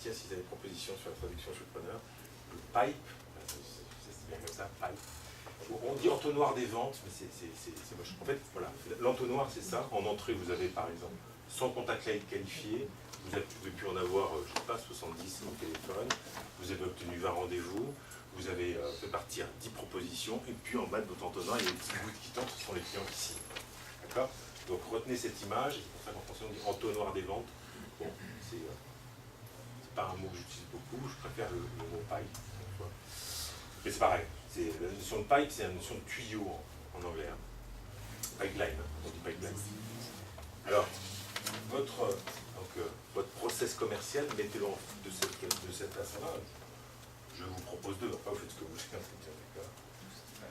tiens, si vous avez des propositions sur la traduction, je suis preneur. Le pipe, c'est bien comme ça, pipe. On dit entonnoir des ventes, mais c'est moche. En fait, voilà, l'entonnoir, c'est ça. En entrée, vous avez par exemple, sans contact qualifié, vous avez pu en avoir, je ne sais pas, 70 au téléphone, vous avez obtenu 20 rendez-vous, vous avez fait partir 10 propositions, et puis en bas de votre entonnoir, il y a des petits bouts de quittance, ce sont les clients qui signent. D'accord? Donc retenez cette image, c'est pour ça qu'en français on dit entonnoir des ventes. Bon, c'est pas un mot que j'utilise beaucoup, je préfère le mot pipe. Mais c'est pareil, la notion de pipe, c'est la notion de tuyau en anglais. Hein. Pipeline, on dit pipeline. Alors, votre process commercial, mettez-le de cette façon-là. Je vous propose deux, après vous faites ce que vous voulez.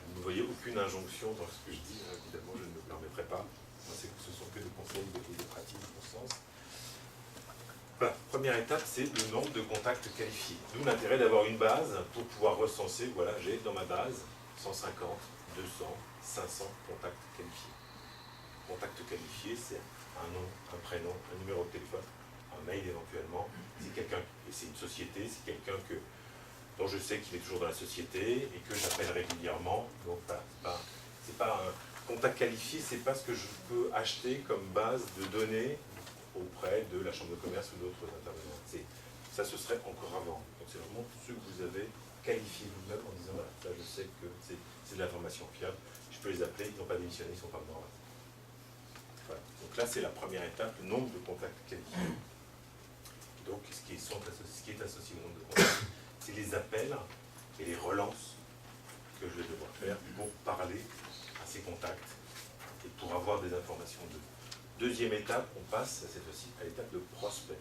Vous ne voyez aucune injonction dans ce que je dis, évidemment je ne me permettrai pas. Moi, ce sont que des conseils et des pratiques de bon sens. Voilà. Première étape, c'est le nombre de contacts qualifiés. D'où l'intérêt d'avoir une base pour pouvoir recenser, voilà, j'ai dans ma base 150, 200, 500 contacts qualifiés. Contact qualifié, c'est un nom, un prénom, un numéro de téléphone, un mail éventuellement. C'est quelqu'un, et c'est une société, c'est quelqu'un dont je sais qu'il est toujours dans la société et que j'appelle régulièrement. Donc, c'est pas un contact qualifié, c'est pas ce que je peux acheter comme base de données auprès de la chambre de commerce ou d'autres intervenants. Ça, ce serait encore avant. Donc, c'est vraiment ceux que vous avez qualifiés vous-même en disant, voilà, ça, je sais que c'est de l'information fiable. Je peux les appeler, ils n'ont pas démissionné, ils ne sont pas morts. Voilà. Donc là, c'est la première étape, le nombre de contacts qualifiés. Donc, ce qui est associé au nombre de contacts, c'est les appels et les relances que je vais devoir faire pour parler à ces contacts et pour avoir des informations d'eux. Deuxième étape, on passe cette fois-ci à l'étape de prospect.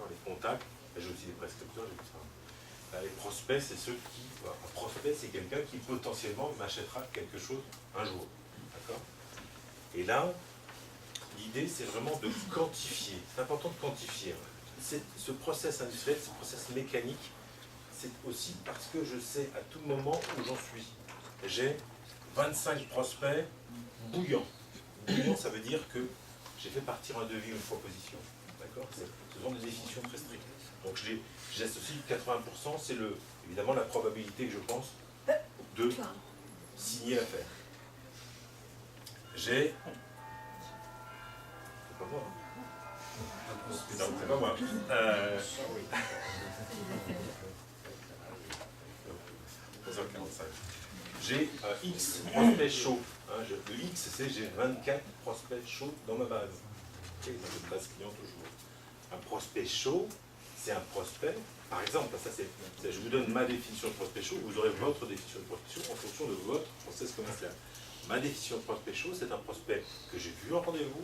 Les contacts, j'ai aussi des prescripteurs, j'ai tout ça. Les prospects, c'est ceux qui... Un prospect, c'est quelqu'un qui potentiellement m'achètera quelque chose un jour. D'accord? Et là, l'idée, c'est vraiment de quantifier. C'est important de quantifier. Ce process industriel, ce process mécanique, c'est aussi parce que je sais à tout moment où j'en suis. J'ai 25 prospects bouillants. Bouillant, ça veut dire que j'ai fait partir un devis ou une proposition. D'accord? Ce sont des définitions très strictes. Donc j'associe 80%, c'est évidemment la probabilité que je pense de signer l'affaire. J'ai... C'est pas moi. Hein. Non, c'est pas moi. J'ai X prospects chauds. Hein, le X, c'est j'ai 24 prospects chauds dans ma base. Dans une base client toujours. Un prospect chaud, c'est un prospect. Par exemple, je vous donne ma définition de prospect chaud, vous aurez votre définition de prospect chaud en fonction de votre process commercial. Ma définition de prospect chaud, c'est un prospect que j'ai vu en rendez-vous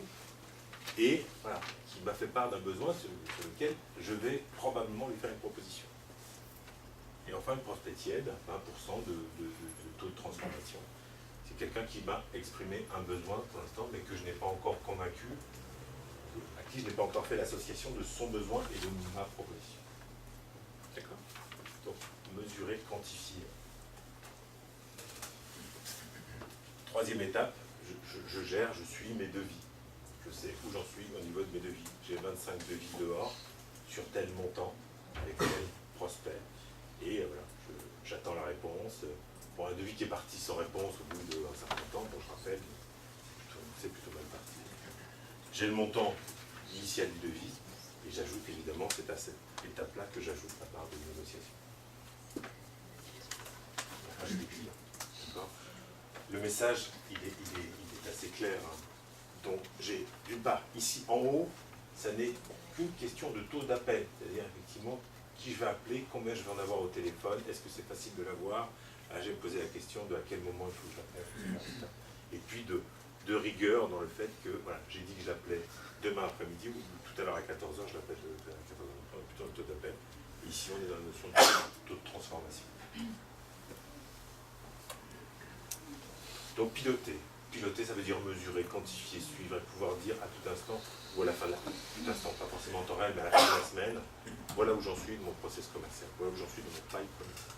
et voilà, qui m'a fait part d'un besoin sur lequel je vais probablement lui faire une proposition. Et enfin, le prospect tiède, 20% de taux de transformation. C'est quelqu'un qui m'a exprimé un besoin pour l'instant, mais que je n'ai pas encore convaincu, à qui je n'ai pas encore fait l'association de son besoin et de ma proposition. D'accord? Donc, mesurer, quantifier. Troisième étape, je gère, je suis mes devis. Je sais où j'en suis au niveau de mes devis. J'ai 25 devis dehors, sur tel montant, avec tel prospect. Et voilà, j'attends la réponse. Pour un devis qui est parti sans réponse au bout d'un certain temps, bon, je rappelle, c'est plutôt mal parti. J'ai le montant initial du devis, et j'ajoute évidemment, c'est à cette étape-là que j'ajoute la part de négociation. Enfin, je l'écris, d'accord. Le message, il est assez clair. Hein. Donc, j'ai, d'une part, ici en haut, ça n'est qu'une question de taux d'appel, c'est-à-dire effectivement qui je vais appeler, combien je vais en avoir au téléphone, est-ce que c'est facile de l'avoir. Là, je vais me poser la question de à quel moment il faut que je l'appelle. Et puis de rigueur dans le fait que, voilà, j'ai dit que je l'appelais demain après-midi, ou tout à l'heure à 14h, je l'appelle à 14h, plutôt le taux d'appel. Et ici, on est dans la notion de taux de transformation. Donc, piloter. Piloter, ça veut dire mesurer, quantifier, suivre, et pouvoir dire à tout instant, ou à la fin de tout instant, pas forcément en temps réel, mais à la fin de la semaine, voilà où j'en suis de mon process commercial, voilà où j'en suis de mon pipe commercial.